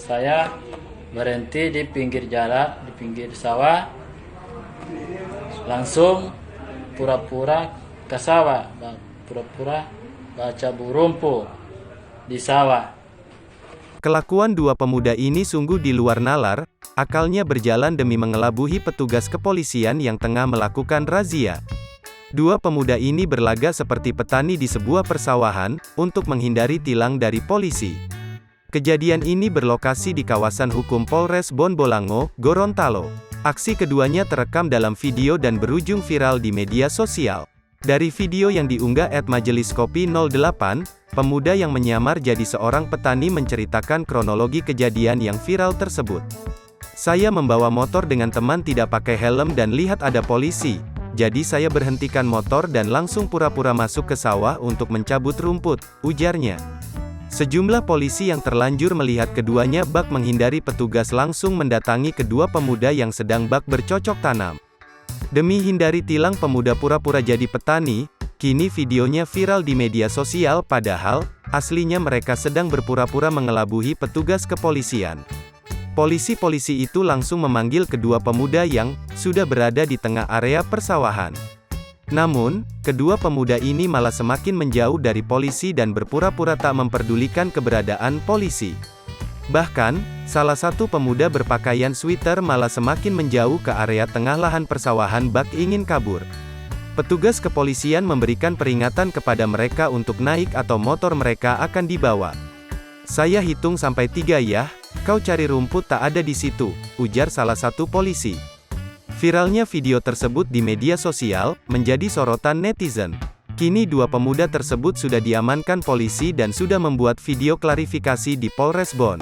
Saya berhenti di pinggir jalan, di pinggir sawah, langsung pura-pura ke sawah, pura-pura baca burumpu di sawah. Kelakuan dua pemuda ini sungguh di luar nalar, akalnya berjalan demi mengelabuhi petugas kepolisian yang tengah melakukan razia. Dua pemuda ini berlaga seperti petani di sebuah persawahan, untuk menghindari tilang dari polisi. Kejadian ini berlokasi di kawasan hukum Polres Bonbolango, Gorontalo. Aksi keduanya terekam dalam video dan berujung viral di media sosial. Dari video yang diunggah @majeliskopi08, pemuda yang menyamar jadi seorang petani menceritakan kronologi kejadian yang viral tersebut. Saya membawa motor dengan teman tidak pakai helm dan lihat ada polisi, jadi saya berhentikan motor dan langsung pura-pura masuk ke sawah untuk mencabut rumput, ujarnya. Sejumlah polisi yang terlanjur melihat keduanya bak menghindari petugas langsung mendatangi kedua pemuda yang sedang bak bercocok tanam. Demi hindari tilang pemuda pura-pura jadi petani, kini videonya viral di media sosial padahal, aslinya mereka sedang berpura-pura mengelabuhi petugas kepolisian. Polisi-polisi itu langsung memanggil kedua pemuda yang sudah berada di tengah area persawahan. Namun, kedua pemuda ini malah semakin menjauh dari polisi dan berpura-pura tak memperdulikan keberadaan polisi. Bahkan, salah satu pemuda berpakaian sweater malah semakin menjauh ke area tengah lahan persawahan bak ingin kabur. Petugas kepolisian memberikan peringatan kepada mereka untuk naik atau motor mereka akan dibawa. "Saya hitung sampai 3 ya, kau cari rumput tak ada di situ," ujar salah satu polisi. Viralnya video tersebut di media sosial, menjadi sorotan netizen. Kini dua pemuda tersebut sudah diamankan polisi dan sudah membuat video klarifikasi di Polres Bon.